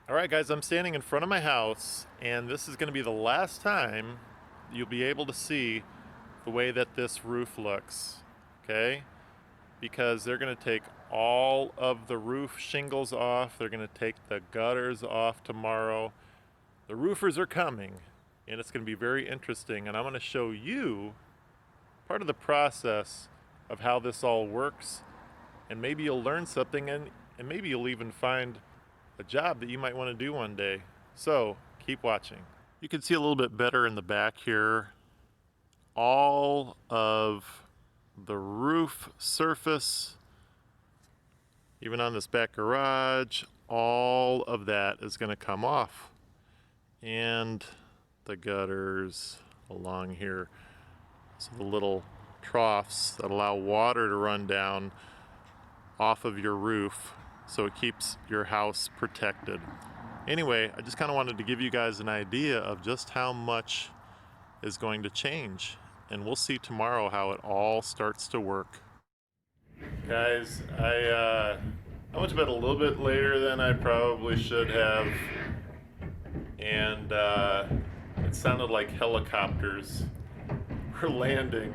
Alright guys, I'm standing in front of my house and this is going to be the last time you'll be able to see the way that this roof looks, okay? Because they're going to take all of the roof shingles off, they're going to take the gutters off tomorrow. The roofers are coming and it's going to be very interesting, and I'm going to show you part of the process of how this all works, and maybe you'll learn something, and maybe you'll even find a job that you might want to do one day. So keep watching. You can see a little bit better in the back here. All of the roof surface, even on this back garage, all of that is going to come off. And the gutters along here. So the little troughs that allow water to run down off of your roof, so it keeps your house protected. Anyway, I just kind of wanted to give you guys an idea of just how much is going to change, and we'll see tomorrow how it all starts to work. Guys, I went to bed a little bit later than I probably should have, and it sounded like helicopters were landing.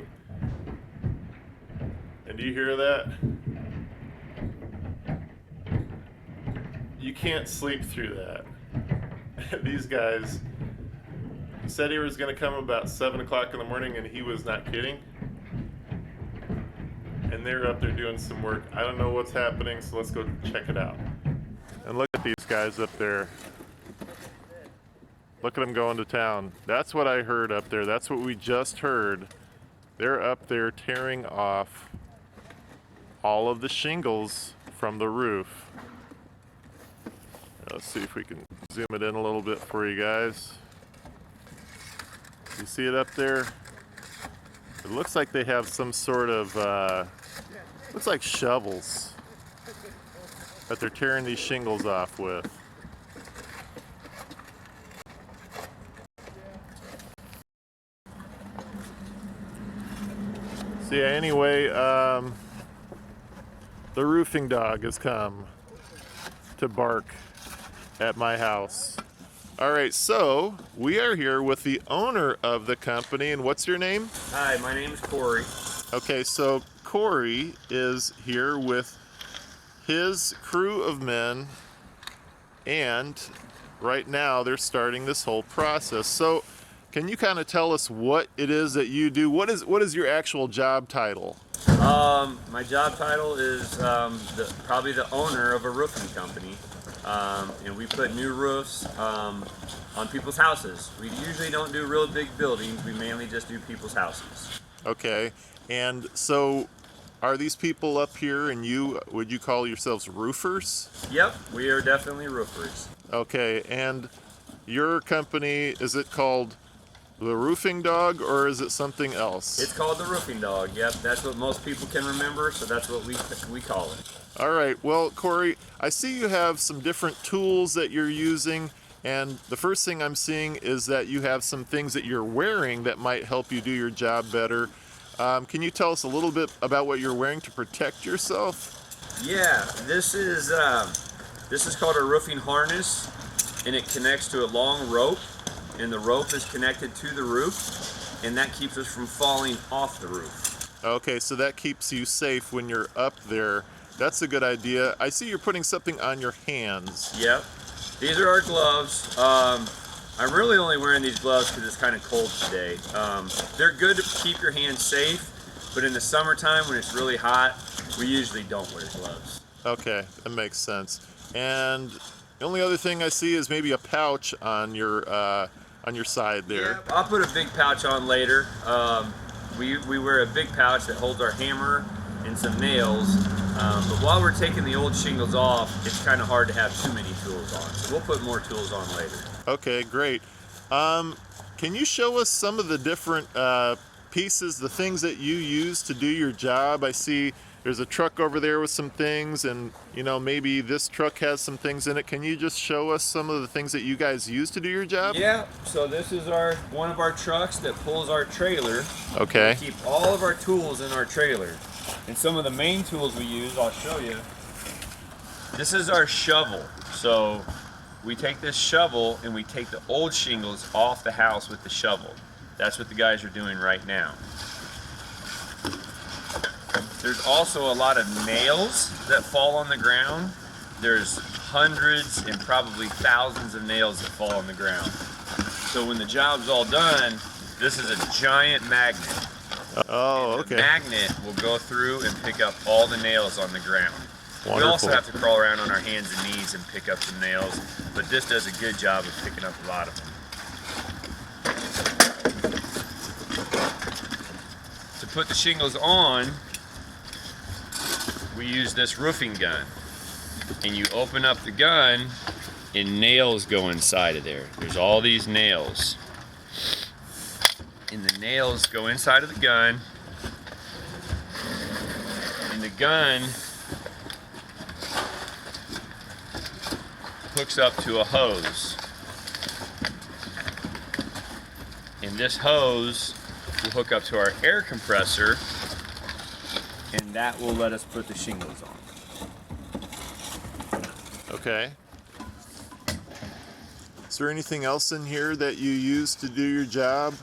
And do you hear that? You can't sleep through that. These guys said he was going to come about 7 o'clock in the morning, and he was not kidding. And they're up there doing some work. I don't know what's happening, so let's go check it out. And look at these guys up there. Look at them going to town. That's what I heard up there. That's what we just heard. They're up there tearing off all of the shingles from the roof. Let's see if we can zoom it in a little bit for you guys. You see it up there? It looks like they have some sort of, looks like shovels that they're tearing these shingles off with. So yeah, anyway, the roofing dog has come to bark at my house. All right, so we are here with the owner of the company, and what's your name? Hi, my name is Corey. Okay, so Corey is here with his crew of men, and right now they're starting this whole process. So can you kind of tell us what it is that you do? What is your actual job title? My job title is probably the owner of a roofing company. And we put new roofs on people's houses. We usually don't do real big buildings. We mainly just do people's houses. Okay, and so are these people up here, and would you call yourselves roofers? Yep, we are definitely roofers. Okay, and your company, is it called the Roofing Dog, or is it something else? It's called the Roofing Dog. Yep, that's what most people can remember, so that's what we call it. All right, well, Corey, I see you have some different tools that you're using, and the first thing I'm seeing is that you have some things that you're wearing that might help you do your job better. Can you tell us a little bit about what you're wearing to protect yourself? Yeah, this is called a roofing harness, and it connects to a long rope, and the rope is connected to the roof, and that keeps us from falling off the roof. Okay, so that keeps you safe when you're up there. That's a good idea. I see you're putting something on your hands. Yep. These are our gloves. I'm really only wearing these gloves because it's kind of cold today. They're good to keep your hands safe, but in the summertime when it's really hot, we usually don't wear gloves. Okay, that makes sense. And the only other thing I see is maybe a pouch on your side there. Yeah, I'll put a big pouch on later. We wear a big pouch that holds our hammer and some nails. But while we're taking the old shingles off, it's kind of hard to have too many tools on. So we'll put more tools on later. Okay, great. Can you show us some of the different pieces, the things that you use to do your job? I see there's a truck over there with some things, and maybe this truck has some things in it. Can you just show us some of the things that you guys use to do your job? Yeah, so this is one of our trucks that pulls our trailer. Okay. We keep all of our tools in our trailer. And some of the main tools we use, I'll show you. This is our shovel. So we take this shovel and we take the old shingles off the house with the shovel. That's what the guys are doing right now. There's also a lot of nails that fall on the ground. There's hundreds and probably thousands of nails that fall on the ground. So when the job's all done, this is a giant magnet. Oh, and okay. the magnet will go through and pick up all the nails on the ground. Wonderful. We also have to crawl around on our hands and knees and pick up some nails, but this does a good job of picking up a lot of them. To put the shingles on, we use this roofing gun. And you open up the gun and nails go inside of there. There's all these nails. And the nails go inside of the gun. And the gun hooks up to a hose. And this hose will hook up to our air compressor, and that will let us put the shingles on. Okay. Is there anything else in here that you use to do your job?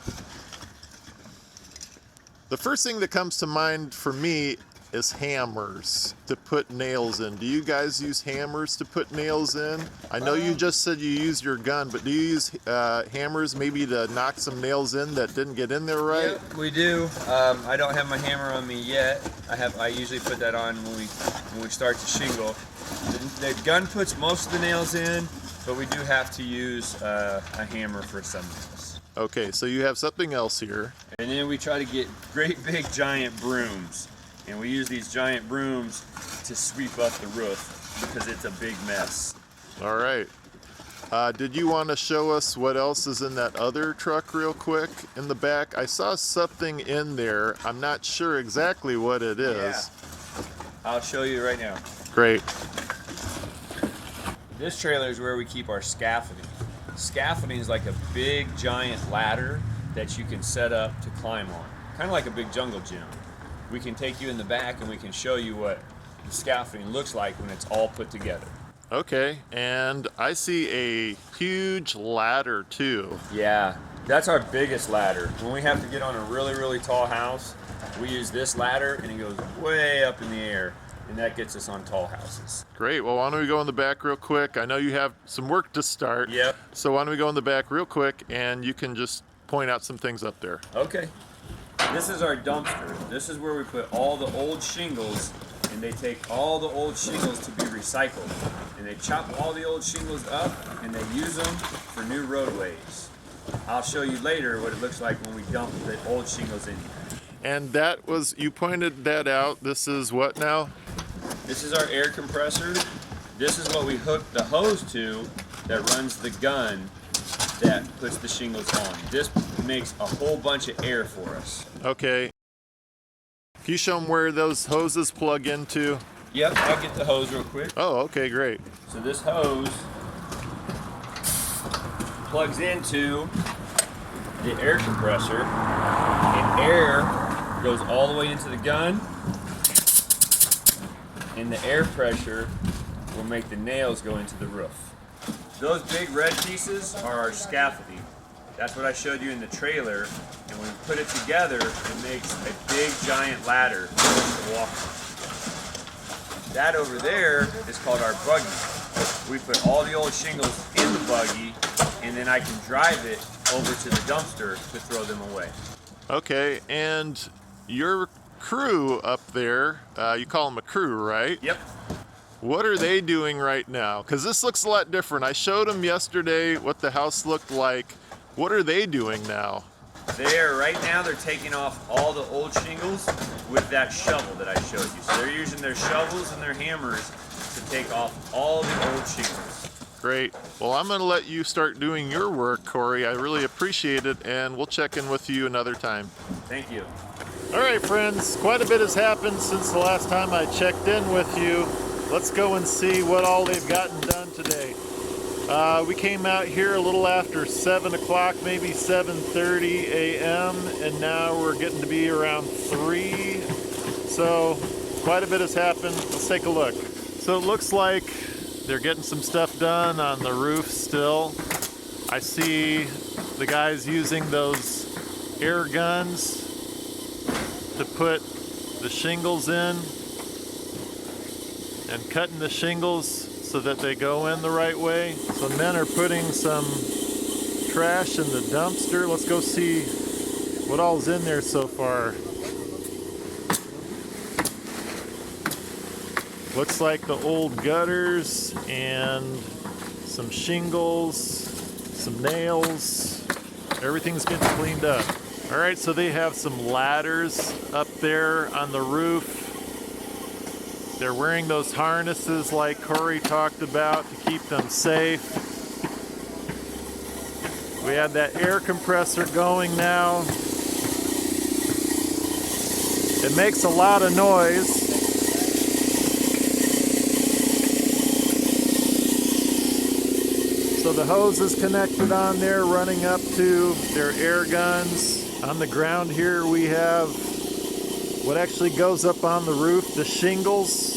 The first thing that comes to mind for me is hammers to put nails in. Do you guys use hammers to put nails in? I know you just said you use your gun, but do you use hammers maybe to knock some nails in that didn't get in there right? Yep, we do. I don't have my hammer on me yet. I usually put that on when we start to shingle. The gun puts most of the nails in, but we do have to use a hammer for some nails. Okay, so you have something else here. And then we try to get great big giant brooms. And we use these giant brooms to sweep up the roof because it's a big mess. All right. Did you want to show us what else is in that other truck real quick in the back? I saw something in there. I'm not sure exactly what it is. Yeah. I'll show you right now. Great. This trailer is where we keep our scaffolding. Scaffolding is like a big giant ladder that you can set up to climb on. Kind of like a big jungle gym. We can take you in the back and we can show you what the scaffolding looks like when it's all put together. Okay, and I see a huge ladder too. Yeah, that's our biggest ladder. When we have to get on a really, really tall house, we use this ladder and it goes way up in the air, and that gets us on tall houses. Great, well why don't we go in the back real quick? I know you have some work to start. Yep. So why don't we go in the back real quick and you can just point out some things up there. Okay. This is our dumpster. This is where we put all the old shingles, and they take all the old shingles to be recycled. And they chop all the old shingles up and they use them for new roadways. I'll show you later what it looks like when we dump the old shingles in here. And that was, you pointed that out. This is what now? This is our air compressor. This is what we hook the hose to that runs the gun that puts the shingles on. This makes a whole bunch of air for us. Okay. Can you show them where those hoses plug into? Yep, I'll get the hose real quick. Oh, okay, great. So this hose plugs into the air compressor, and air goes all the way into the gun, and the air pressure will make the nails go into the roof. Those big red pieces are our scaffolding. That's what I showed you in the trailer, and when we put it together, it makes a big giant ladder for us to walk on. That over there is called our buggy. We put all the old shingles in the buggy, and then I can drive it over to the dumpster to throw them away. Okay, and your crew up there, you call them a crew, right? Yep. What are they doing right now? Because this looks a lot different. I showed them yesterday what the house looked like. What are they doing now? Right now they're taking off all the old shingles with that shovel that I showed you. So they're using their shovels and their hammers to take off all the old shingles. Great. Well, I'm going to let you start doing your work, Corey. I really appreciate it, and we'll check in with you another time. Thank you. All right, friends. Quite a bit has happened since the last time I checked in with you. Let's go and see what all they've gotten done today. We came out here a little after 7 o'clock, maybe 7:30 a.m., and now we're getting to be around 3. So quite a bit has happened. Let's take a look. So it looks like They're getting some stuff done on the roof still. I see the guys using those air guns to put the shingles in and cutting the shingles so that they go in the right way. Some men are putting some trash in the dumpster. Let's go see what all's in there so far. Looks like the old gutters and some shingles, some nails. Everything's getting cleaned up. All right, so they have some ladders up there on the roof. They're wearing those harnesses like Corey talked about to keep them safe. We have that air compressor going now. It makes a lot of noise. So the hose is connected on there, running up to their air guns. On the ground here we have what actually goes up on the roof, the shingles.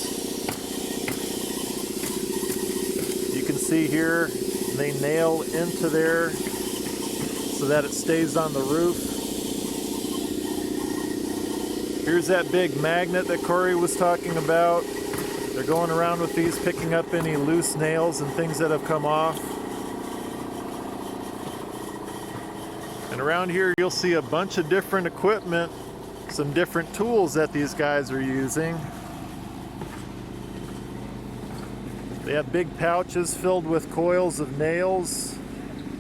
You can see here they nail into there so that it stays on the roof. Here's that big magnet that Corey was talking about. They're going around with these, picking up any loose nails and things that have come off. And around here you'll see a bunch of different equipment, some different tools that these guys are using. They have big pouches filled with coils of nails.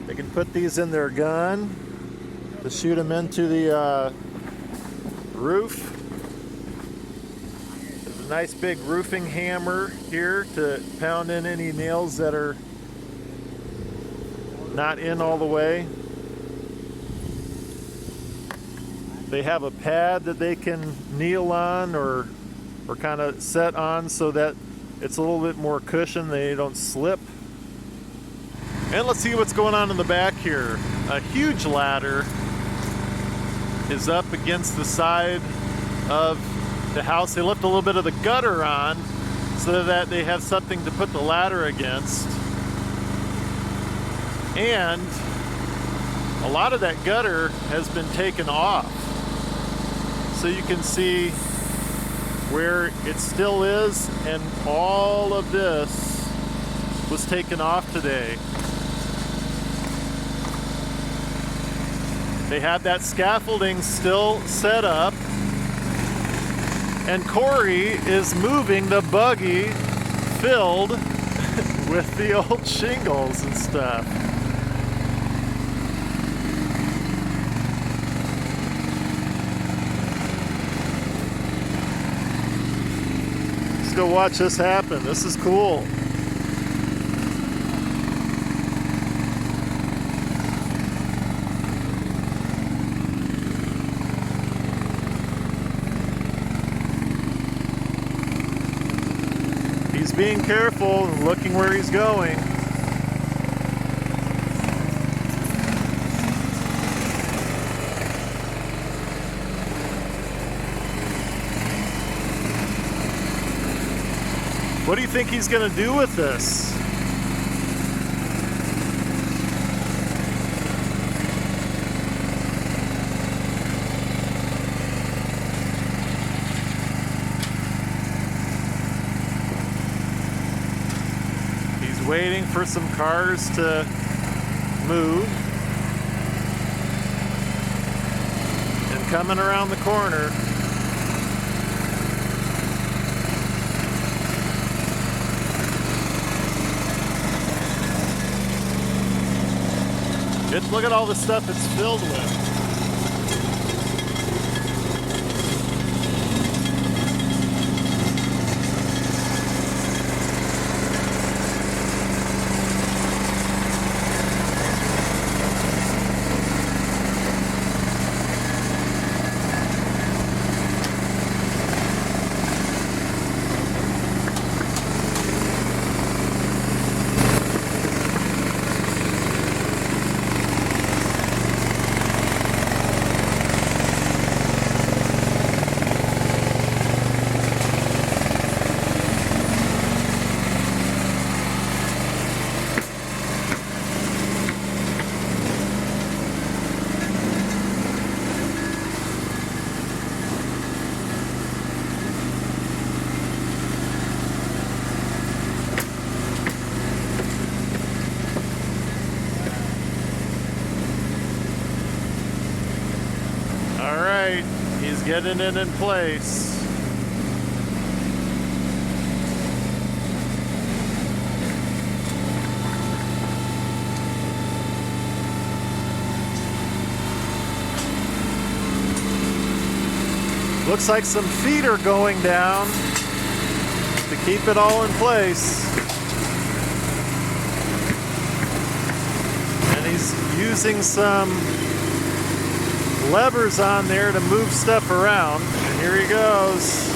They can put these in their gun to shoot them into the roof. There's a nice big roofing hammer here to pound in any nails that are not in all the way. They have a pad that they can kneel on or kind of set on so that it's a little bit more cushion, they don't slip. And let's see what's going on in the back here. A huge ladder is up against the side of the house. They left a little bit of the gutter on so that they have something to put the ladder against. And a lot of that gutter has been taken off. So you can see where it still is, and all of this was taken off today. They have that scaffolding still set up, and Corey is moving the buggy filled with the old shingles and stuff. Let's go watch this happen. This is cool. He's being careful and looking where he's going. What do you think he's going to do with this? He's waiting for some cars to move. And coming around the corner, look at all the stuff it's filled with. getting it in place. Looks like some feet are going down to keep it all in place. And he's using some levers on there to move stuff around. And here he goes.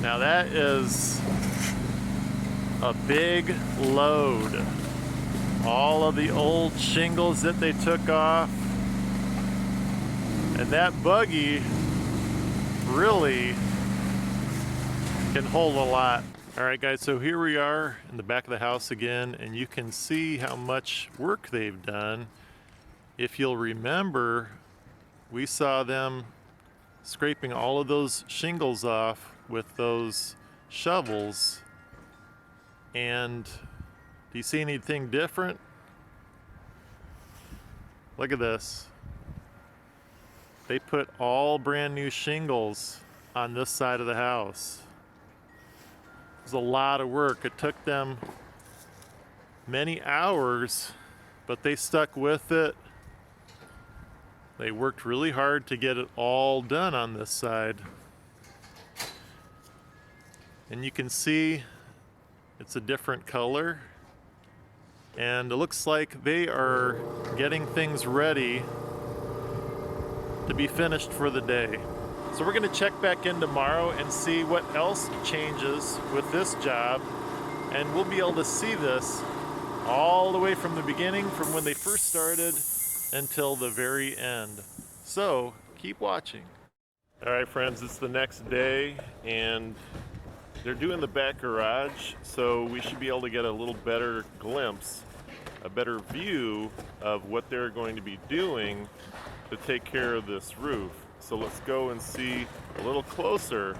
Now that is a big load. All of the old shingles that they took off. And that buggy really can hold a lot. All right, guys, so here we are in the back of the house again, and you can see how much work they've done. If you'll remember, we saw them scraping all of those shingles off with those shovels. And do you see anything different? Look at this. They put all brand new shingles on this side of the house. It was a lot of work. It took them many hours, but they stuck with it. They worked really hard to get it all done on this side. And you can see it's a different color. And it looks like they are getting things ready to be finished for the day. So we're gonna check back in tomorrow and see what else changes with this job. And we'll be able to see this all the way from the beginning, from when they first started until the very end. So keep watching. All right, friends, it's the next day and they're doing the back garage, so we should be able to get a little better glimpse, a better view of what they're going to be doing to take care of this roof. So let's go and see a little closer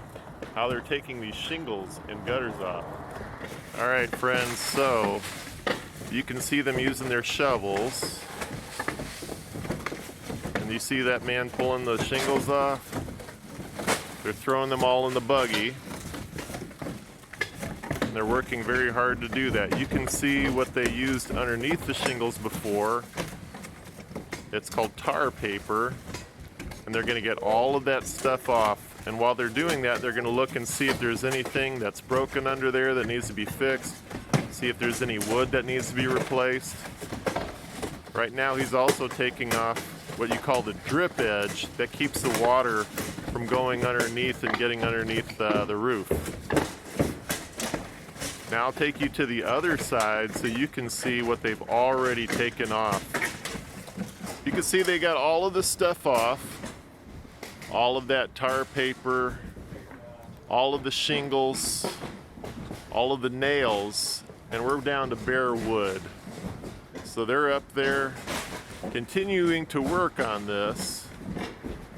how they're taking these shingles and gutters off. All right, friends, so you can see them using their shovels. And you see that man pulling those shingles off? They're throwing them all in the buggy. And they're working very hard to do that. You can see what they used underneath the shingles before. It's called tar paper. And they're gonna get all of that stuff off. And while they're doing that, they're gonna look and see if there's anything that's broken under there that needs to be fixed. See if there's any wood that needs to be replaced. Right now, he's also taking off what you call the drip edge that keeps the water from going underneath and getting underneath the roof. Now I'll take you to the other side so you can see what they've already taken off. You can see they got all of the stuff off, all of that tar paper, all of the shingles, all of the nails, and we're down to bare wood. So they're up there continuing to work on this,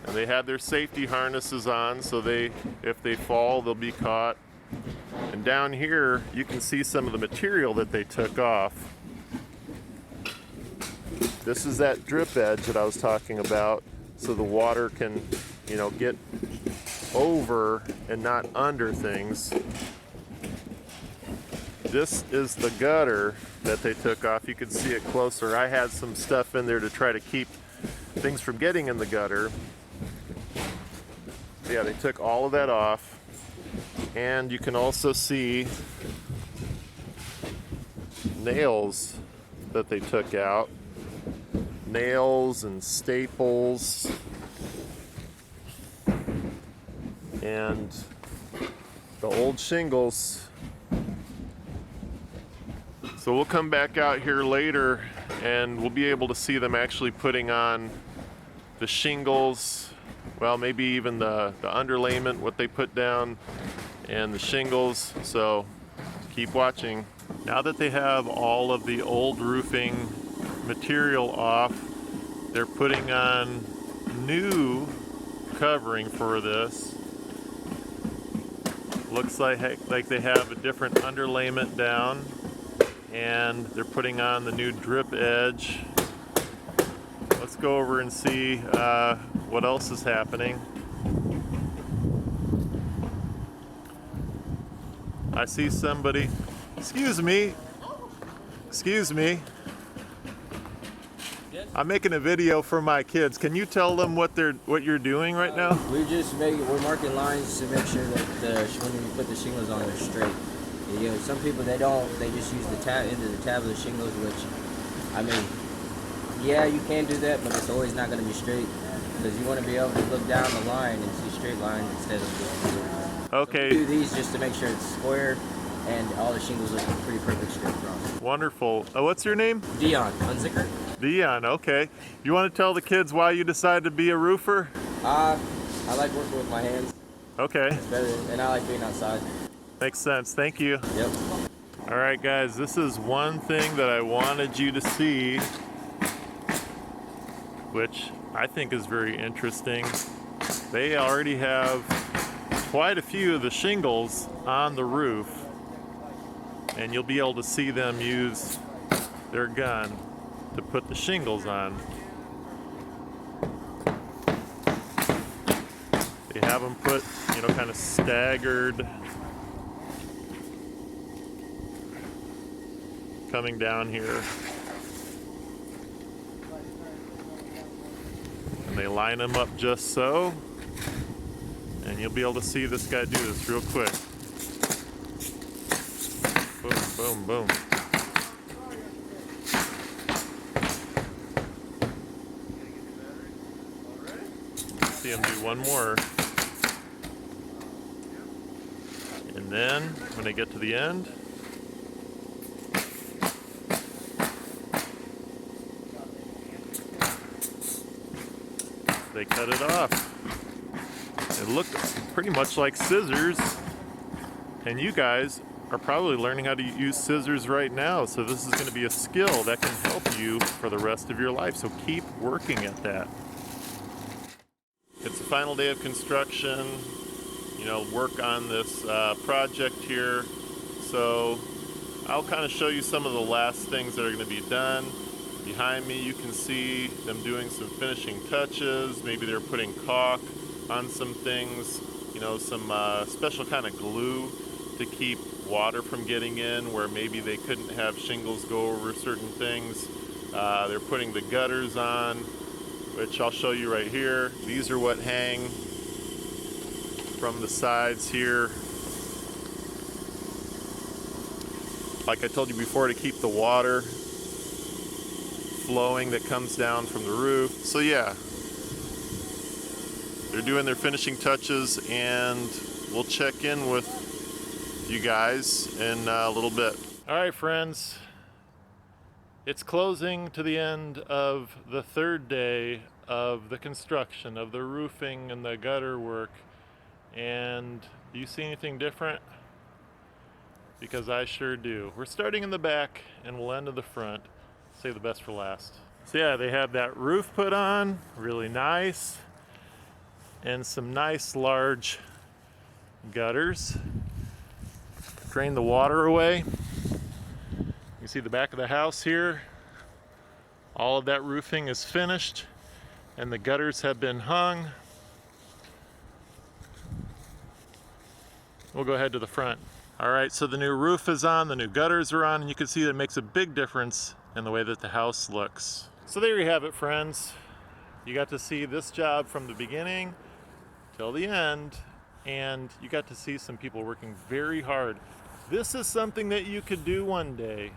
and they have their safety harnesses on so if they fall, they'll be caught. And down here, you can see some of the material that they took off. This is that drip edge that I was talking about, so the water can, get over and not under things. This is the gutter that they took off. You can see it closer. I had some stuff in there to try to keep things from getting in the gutter. Yeah, they took all of that off. And you can also see nails that they took out. Nails and staples. And the old shingles. So we'll come back out here later and we'll be able to see them actually putting on the shingles, well, maybe even the underlayment, what they put down, and the shingles. So keep watching. Now that they have all of the old roofing material off, they're putting on new covering for this. Looks like they have a different underlayment down, and they're putting on the new drip edge. Let's go over and see what else is happening. I see somebody. Excuse me. Excuse me. I'm making a video for my kids. Can you tell them what you're doing right now? We're marking lines to make sure that when you put the shingles on, they're straight. You know, some people they just use the end of the tab of the shingles, which, I mean, yeah, you can do that, but it's always not going to be straight, because you want to be able to look down the line and see straight lines instead of just okay. So we do these just to make sure it's square and all the shingles look pretty perfect straight across. Wonderful. What's your name? Dion, Unzicker. Dion, okay. You want to tell the kids why you decided to be a roofer? I like working with my hands. Okay. It's better, and I like being outside. Makes sense. Thank you. Yep. All right, guys, this is one thing that I wanted you to see, which I think is very interesting. They already have quite a few of the shingles on the roof, and you'll be able to see them use their gun to put the shingles on. They have them put, you know, kind of staggered, coming down here. And they line them up just so, and you'll be able to see this guy do this real quick. Boom, boom, boom. See him do one more. And then, when they get to the end, they cut it off. It looked pretty much like scissors, and you guys are probably learning how to use scissors right now, so this is going to be a skill that can help you for the rest of your life, so keep working at that. It's the final day of construction, you know, work on this project here, so I'll kind of show you some of the last things that are going to be done. Behind me you can see them doing some finishing touches. Maybe they're putting caulk on some things, you know, some special kind of glue to keep water from getting in where maybe they couldn't have shingles go over certain things. They're putting the gutters on, which I'll show you right here. These are what hang from the sides here. Like I told you before, to keep the water flowing that comes down from the roof. So yeah, they're doing their finishing touches, and we'll check in with you guys in a little bit. All right, friends, it's closing to the end of the third day of the construction of the roofing and the gutter work. And do you see anything different? Because I sure do. We're starting in the back and we'll end in the front. Save the best for last. So yeah, they have that roof put on, really nice, and some nice large gutters. Drain the water away. You see the back of the house here. All of that roofing is finished and the gutters have been hung. We'll go ahead to the front. All right, so the new roof is on, the new gutters are on, and you can see that it makes a big difference in the way that the house looks. So there you have it, friends. You got to see this job from the beginning till the end, and you got to see some people working very hard. This is something that you could do one day.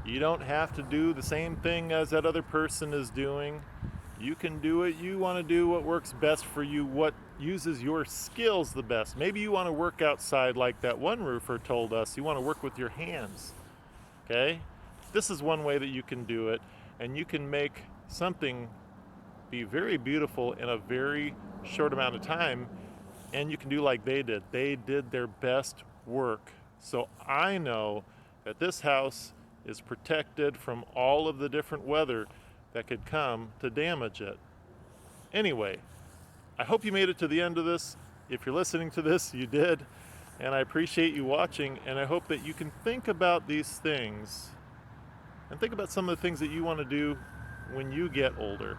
You don't have to do the same thing as that other person is doing. You can do what you want to do, what works best for you, what uses your skills the best. Maybe you want to work outside like that one roofer told us. You want to work with your hands, okay? this is one way that you can do it, and you can make something be very beautiful in a very short amount of time, and you can do like they did. They did their best work. So I know that this house is protected from all of the different weather that could come to damage it. Anyway, I hope you made it to the end of this. If you're listening to this, you did. And I appreciate you watching, and I hope that you can think about these things and think about some of the things that you want to do when you get older.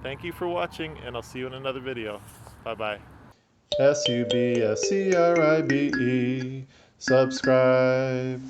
Thank you for watching, and I'll see you in another video. Bye-bye. SUBSCRIBE. Subscribe.